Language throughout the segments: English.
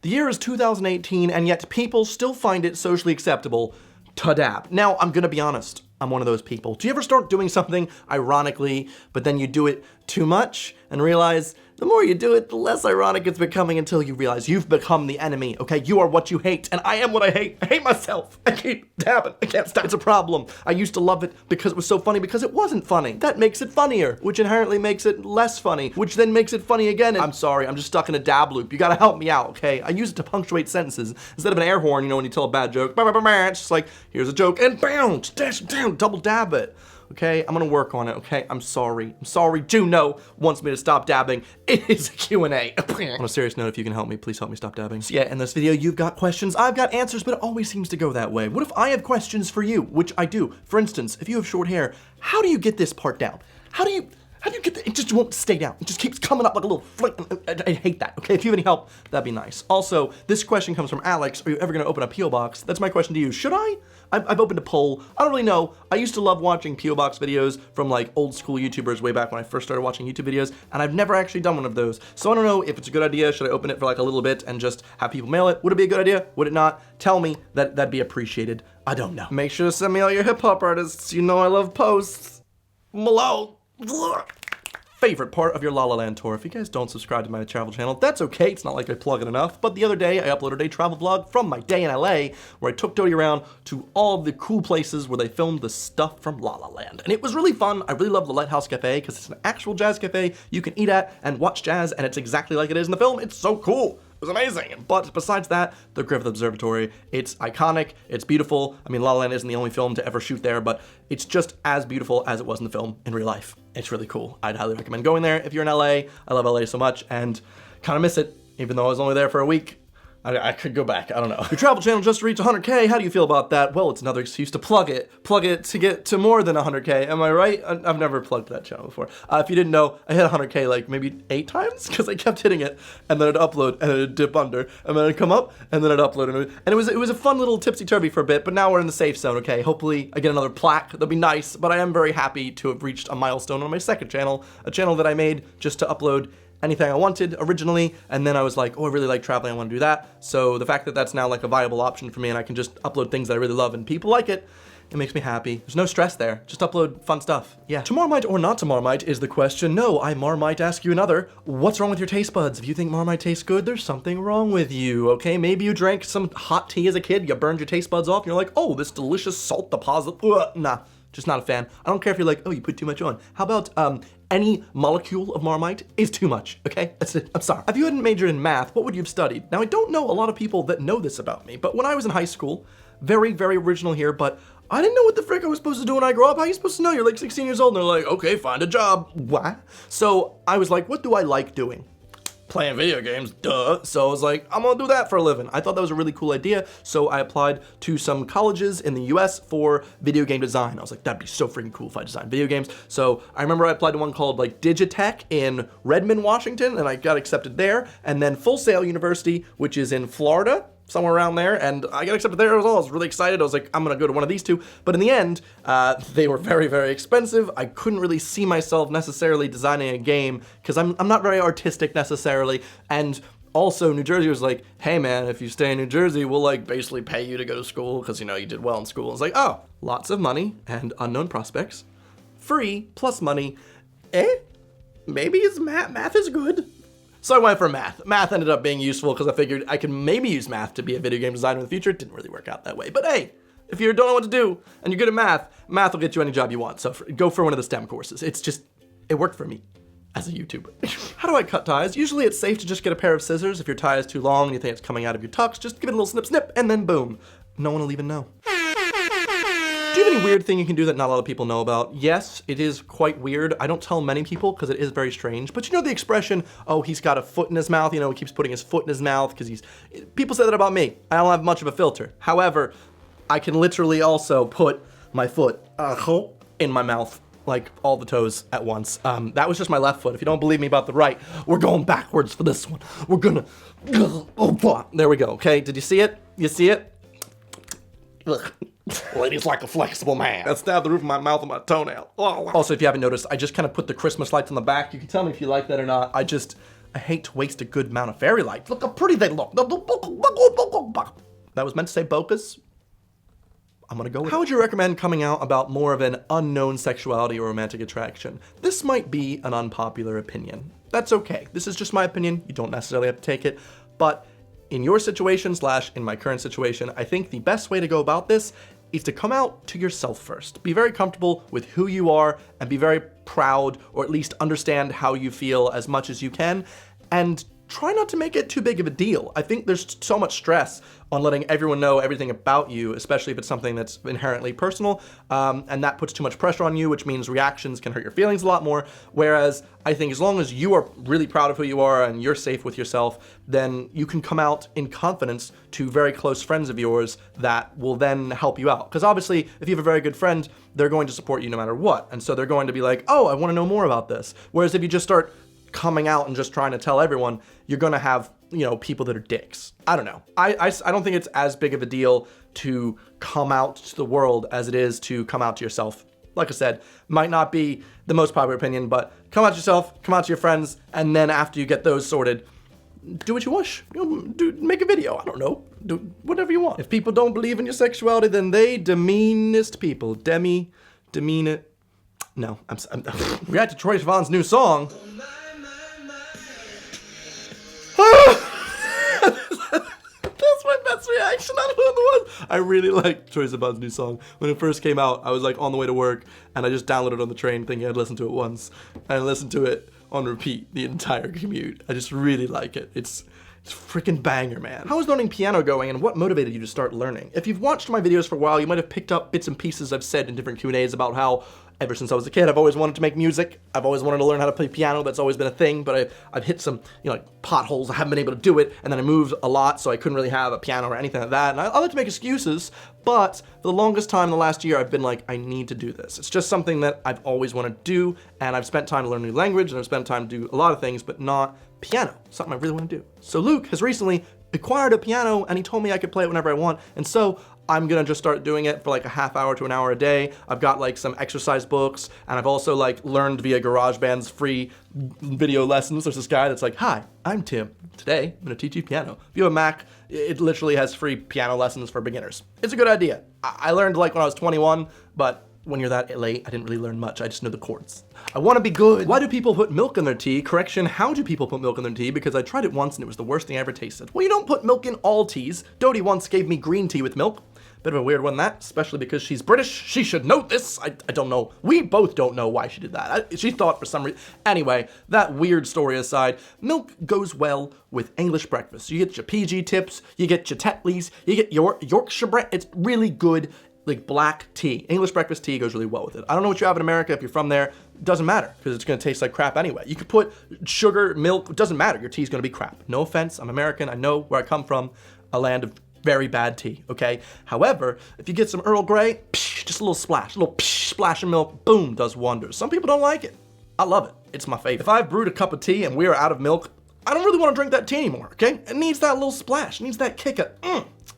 The year is 2018, and yet people still find it socially acceptable to dab. Now, I'm gonna be honest. I'm one of those people. Do you ever start doing something ironically, but then you do it too much and realize the more you do it, the less ironic it's becoming until you realize you've become the enemy, okay? You are what you hate, and I am what I hate. I hate myself. I keep dabbing. I can't stop. It's a problem. I used to love it because it was so funny because it wasn't funny. That makes it funnier, which inherently makes it less funny, which then makes it funny again. And I'm sorry, I'm just stuck in a dab loop. You gotta help me out, okay? I use it to punctuate sentences. Instead of an air horn, you know, when you tell a bad joke, it's just like, here's a joke, and bam, dash it down, double dab it. Okay, I'm gonna work on it, okay? I'm sorry. Juno wants me to stop dabbing. It is a Q&A. On a serious note, if you can help me, please help me stop dabbing. So yeah, in this video, you've got questions, I've got answers, but it always seems to go that way. What if I have questions for you? Which I do. For instance, if you have short hair, how do you get this part down? How do you get that? It just won't stay down. It just keeps coming up like a little flick. I hate that, okay? If you have any help, that'd be nice. Also, this question comes from Alex. Are you ever gonna open a P.O. box? That's my question to you. Should I? I've opened a poll. I don't really know. I used to love watching P.O. box videos from like old school YouTubers way back when I first started watching YouTube videos, and I've never actually done one of those. So I don't know if it's a good idea. Should I open it for like a little bit and just have people mail it? Would it be a good idea? Would it not? Tell me. That'd be appreciated. I don't know. Make sure to send me all your hip hop artists. You know I love posts. Malone. Favorite part of your La La Land tour. If you guys don't subscribe to my travel channel, that's okay. It's not like I plug it enough. But the other day, I uploaded a travel vlog from my day in LA where I took Dodie around to all of the cool places where they filmed the stuff from La La Land. And it was really fun. I really love the Lighthouse Cafe because it's an actual jazz cafe you can eat at and watch jazz, and it's exactly like it is in the film. It's so cool. It was amazing. But besides that, the Griffith Observatory, it's iconic, it's beautiful. I mean, La La Land isn't the only film to ever shoot there, but it's just as beautiful as it was in the film in real life. It's really cool. I'd highly recommend going there if you're in LA. I love LA so much and kind of miss it, even though I was only there for a week. I could go back, I don't know. Your travel channel just reached 100K, how do you feel about that? Well, it's another excuse to plug it to get to more than 100K, am I right? I've never plugged that channel before. If you didn't know, I hit 100K like maybe 8 times, because I kept hitting it, and then it'd upload, and then it'd dip under, and then it'd come up, and then it'd upload, and it was a fun little tipsy-turvy for a bit, but now we're in the safe zone, okay? Hopefully I get another plaque, that'd be nice, but I am very happy to have reached a milestone on my second channel, a channel that I made just to upload anything I wanted originally, and then I was like, oh, I really like traveling, I want to do that. So the fact that that's now like a viable option for me and I can just upload things that I really love and people like it, it makes me happy. There's no stress there. Just upload fun stuff. Yeah. To Marmite or not to Marmite is the question. No, I Marmite ask you another. What's wrong with your taste buds? If you think Marmite tastes good, there's something wrong with you, okay? Maybe you drank some hot tea as a kid, you burned your taste buds off, and you're like, oh, this delicious salt deposit. Nah, just not a fan. I don't care if you're like, oh, you put too much on. How about, any molecule of Marmite is too much, okay? That's it, I'm sorry. If you hadn't majored in math, what would you have studied? Now, I don't know a lot of people that know this about me, but when I was in high school, very, very original here, but I didn't know what the frick I was supposed to do when I grow up. How are you supposed to know? You're like 16 years old, and they're like, okay, find a job. What? So I was like, what do I like doing? Playing video games, duh. So I was like, I'm gonna do that for a living. I thought that was a really cool idea, so I applied to some colleges in the US for video game design. I was like, that'd be so freaking cool if I designed video games. So I remember I applied to one called like Digitech in Redmond, Washington, and I got accepted there. And then Full Sail University, which is in Florida, somewhere around there, and I got accepted there as well. I was really excited. I was like, I'm gonna go to one of these two. But in the end, they were very, very expensive. I couldn't really see myself necessarily designing a game because I'm not very artistic necessarily. And also New Jersey was like, hey man, if you stay in New Jersey, we'll like basically pay you to go to school because you know you did well in school. It's like, oh, lots of money and unknown prospects. Free plus money. Maybe it's math is good. So I went for math. Math ended up being useful because I figured I could maybe use math to be a video game designer in the future. It didn't really work out that way. But hey, if you don't know what to do and you're good at math will get you any job you want. So go for one of the STEM courses. It worked for me as a YouTuber. How do I cut ties? Usually it's safe to just get a pair of scissors. If your tie is too long and you think it's coming out of your tux, just give it a little snip snip and then boom. No one will even know. Do you have any weird thing you can do that not a lot of people know about? Yes, it is quite weird. I don't tell many people because it is very strange. But you know the expression, oh, he's got a foot in his mouth. You know, he keeps putting his foot in his mouth because people say that about me. I don't have much of a filter. However, I can literally also put my foot in my mouth, like all the toes at once. That was just my left foot. If you don't believe me about the right, we're going backwards for this one. We're gonna, there we go, okay? Did you see it? You see it? Ugh. Lady's like a flexible man. That stabbed the roof of my mouth with my toenail. Also, if you haven't noticed, I just kind of put the Christmas lights on the back. You can tell me if you like that or not. I I hate to waste a good amount of fairy lights. Look how pretty they look. That was meant to say bokehs. I'm gonna go with it. How would you recommend coming out about more of an unknown sexuality or romantic attraction? This might be an unpopular opinion. That's okay. This is just my opinion. You don't necessarily have to take it. But in your situation / in my current situation, I think the best way to go about this is to come out to yourself first. Be very comfortable with who you are and be very proud, or at least understand how you feel as much as you can, and try not to make it too big of a deal. I think there's so much stress on letting everyone know everything about you, especially if it's something that's inherently personal, and that puts too much pressure on you, which means reactions can hurt your feelings a lot more. Whereas I think as long as you are really proud of who you are and you're safe with yourself, then you can come out in confidence to very close friends of yours that will then help you out. Because obviously, if you have a very good friend, they're going to support you no matter what. And so they're going to be like, oh, I want to know more about this. Whereas if you just start coming out and just trying to tell everyone, you're gonna have, people that are dicks. I don't know. I don't think it's as big of a deal to come out to the world as it is to come out to yourself. Like I said, might not be the most popular opinion, but come out to yourself, come out to your friends, and then after you get those sorted, do what you wish. Make a video. I don't know. Do whatever you want. If people don't believe in your sexuality, then they demeanest people. Demean it. No, I'm react to Troye Sivan's new song. That's my best reaction. I don't know what it was. I really liked Troye Sivan's new song. When it first came out, I was like on the way to work, and I just downloaded it on the train thinking I'd listen to it once. And I listened to it on repeat the entire commute. I just really like it. It's freaking banger, man. How is learning piano going, and what motivated you to start learning? If you've watched my videos for a while, you might have picked up bits and pieces I've said in different Q&As about how ever since I was a kid, I've always wanted to make music. I've always wanted to learn how to play piano. That's always been a thing, but I've hit some, potholes. I haven't been able to do it, and then I moved a lot, so I couldn't really have a piano or anything like that, and I like to make excuses, but for the longest time, the last year, I've been like, I need to do this. It's just something that I've always wanted to do, and I've spent time to learn a new language, and I've spent time to do a lot of things, but not piano, something I really want to do. So Luke has recently acquired a piano, and he told me I could play it whenever I want, and so I'm gonna just start doing it for like a half hour to an hour a day. I've got like some exercise books, and I've also like learned via GarageBand's free video lessons. There's this guy that's like, hi, I'm Tim. Today, I'm gonna teach you piano. If you have a Mac, it literally has free piano lessons for beginners. It's a good idea. I learned like when I was 21, but when you're that late, I didn't really learn much. I just know the chords. I wanna be good. Why do people put milk in their tea? Correction, how do people put milk in their tea? Because I tried it once and it was the worst thing I ever tasted. Well, you don't put milk in all teas. Dodie once gave me green tea with milk. Bit of a weird one, that, especially because she's British. She should know this. I don't know. We both don't know why she did that. She thought for some reason. Anyway, that weird story aside, milk goes well with English breakfast. You get your PG tips, you get your Tetleys, you get your Yorkshire bread. It's really good, like black tea. English breakfast tea goes really well with it. I don't know what you have in America. If you're from there, it doesn't matter because it's gonna taste like crap anyway. You could put sugar, milk, it doesn't matter. Your tea's gonna be crap. No offense, I'm American. I know where I come from, a land of very bad tea, okay? However, if you get some Earl Grey, just a little splash, splash of milk, boom, does wonders. Some people don't like it. I love it. It's my favorite. If I've brewed a cup of tea and we are out of milk, I don't really want to drink that tea anymore, okay? It needs that little splash. It needs that kick of,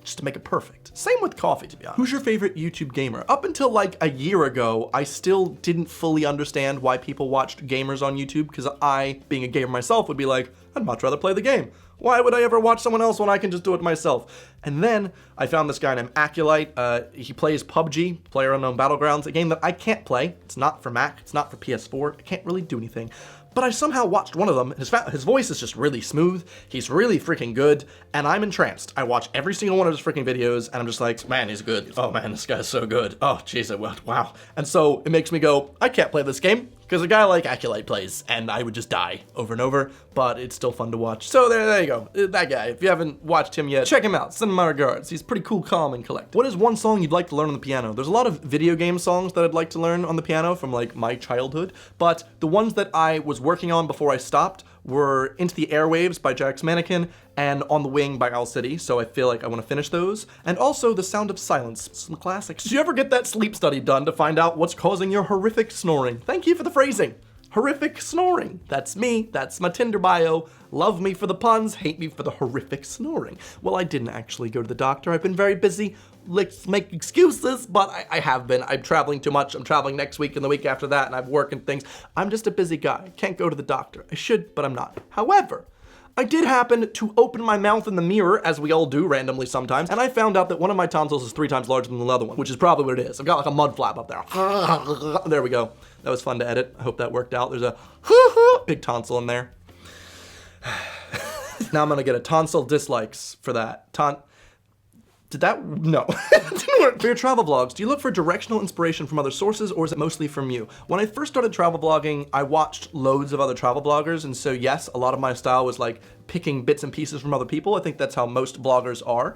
just to make it perfect. Same with coffee, to be honest. Who's your favorite YouTube gamer? Up until like a year ago, I still didn't fully understand why people watched gamers on YouTube, because I, being a gamer myself, would be like, I'd much rather play the game. Why would I ever watch someone else when I can just do it myself? And then I found this guy named Acolyte. He plays PUBG, PlayerUnknown Battlegrounds, a game that I can't play. It's not for Mac, it's not for PS4. I can't really do anything. But I somehow watched one of them. His voice is just really smooth. He's really freaking good, and I'm entranced. I watch every single one of his freaking videos, and I'm just like, man, he's good. Oh man, this guy's so good. Oh, jeez, wow. And so it makes me go, I can't play this game, because a guy like Acolyte plays, and I would just die over and over, but it's still fun to watch. So there you go. That guy, if you haven't watched him yet, check him out. Send him my regards. He's pretty cool, calm, and collected. What is one song you'd like to learn on the piano? There's a lot of video game songs that I'd like to learn on the piano from like my childhood, but the ones that I was working on before I stopped were Into the Airwaves by Jack's Mannequin and On the Wing by Owl City, so I feel like I want to finish those. And also The Sound of Silence, some classics. Did you ever get that sleep study done to find out what's causing your horrific snoring? Thank you for the phrasing. horrific snoring. That's me. That's my Tinder bio. Love me for the puns, hate me for the horrific snoring. Well, I didn't actually go to the doctor. I've been very busy. Let's make excuses, but I have been. I'm traveling too much. I'm traveling next week and the week after that, and I've work and things. I'm just a busy guy. Can't go to the doctor. I should, but I'm not. However, I did happen to open my mouth in the mirror, as we all do randomly sometimes, and I found out that one of my tonsils is 3 times larger than the other one, which is probably what it is. I've got like a mud flap up there. There we go. That was fun to edit. I hope that worked out. There's a big tonsil in there. Now I'm gonna get a tonsil dislikes for that. Did that? No. It didn't work. For your travel vlogs, do you look for directional inspiration from other sources, or is it mostly from you? When I first started travel vlogging, I watched loads of other travel bloggers, and so yes, a lot of my style was like picking bits and pieces from other people. I think that's how most bloggers are.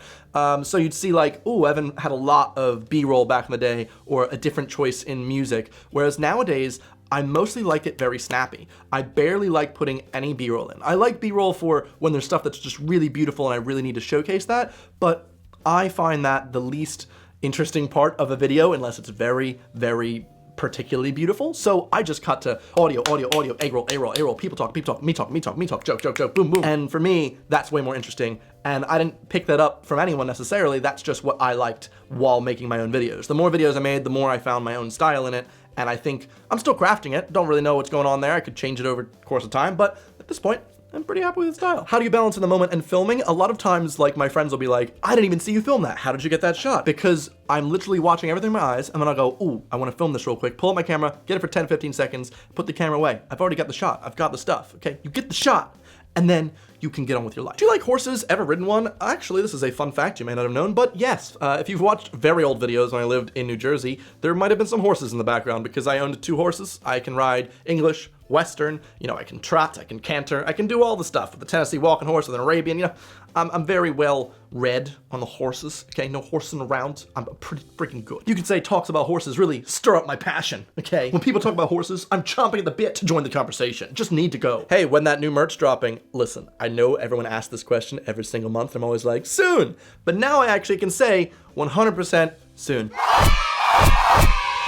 So you'd see like, oh, Evan had a lot of B-roll back in the day, or a different choice in music, whereas nowadays, I mostly like it very snappy. I barely like putting any B-roll in. I like B-roll for when there's stuff that's just really beautiful and I really need to showcase that, but I find that the least interesting part of a video unless it's very, very particularly beautiful. So I just cut to audio, A-roll, people talk, me talk, joke, boom, boom. And for me, that's way more interesting. And I didn't pick that up from anyone necessarily. That's just what I liked while making my own videos. The more videos I made, the more I found my own style in it. And I think I'm still crafting it. Don't really know what's going on there. I could change it over the course of time, but at this point, I'm pretty happy with the style. How do you balance in the moment and filming? A lot of times, like, my friends will be like, I didn't even see you film that. How did you get that shot? Because I'm literally watching everything in my eyes, and then I'll go, ooh, I wanna film this real quick. Pull up my camera, get it for 10, 15 seconds, put the camera away. I've already got the shot. I've got the stuff, okay? You get the shot, and then you can get on with your life. Do you like horses? Ever ridden one? Actually, this is a fun fact you may not have known, but yes, if you've watched very old videos when I lived in New Jersey, there might have been some horses in the background because I owned 2 horses. I can ride English, Western, you know, I can trot, I can canter, I can do all the stuff with the Tennessee walking horse with an Arabian, you know. I'm very well read on the horses, okay? No horsing around. I'm pretty freaking good. You could say talks about horses really stir up my passion, okay? When people talk about horses, I'm chomping at the bit to join the conversation. Just need to go. Hey, when that new merch dropping? Listen, I know everyone asks this question every single month. I'm always like, soon. But now I actually can say 100% soon.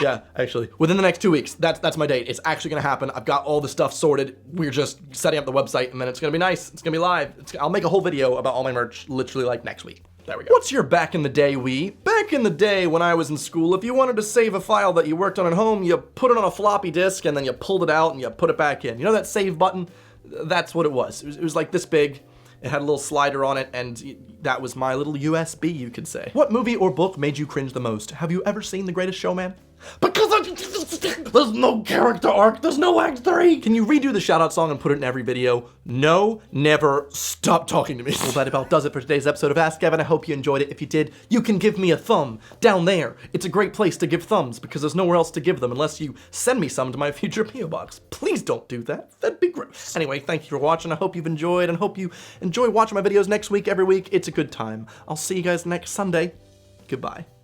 Yeah, actually, within the next 2 weeks. That's my date. It's actually gonna happen. I've got all the stuff sorted. We're just setting up the website, and then it's gonna be nice. It's gonna be live. I'll make a whole video about all my merch literally like next week. There we go. What's your back in the day wee? Back in the day when I was in school, if you wanted to save a file that you worked on at home, you put it on a floppy disk, and then you pulled it out and you put it back in. You know that save button? That's what it was. It was like this big. It had a little slider on it, and that was my little USB, you could say. What movie or book made you cringe the most? Have you ever seen The Greatest Showman? Because there's no character arc, there's no act 3. Can you redo the shoutout song and put it in every video? No, never. Stop talking to me. Well, that about does it for today's episode of Ask Evan. I hope you enjoyed it. If you did, you can give me a thumb down there. It's a great place to give thumbs because there's nowhere else to give them unless you send me some to my future P.O. box. Please don't do that. That'd be gross. Anyway, thank you for watching. I hope you've enjoyed and hope you enjoy watching my videos next week, every week. It's a good time. I'll see you guys next Sunday. Goodbye.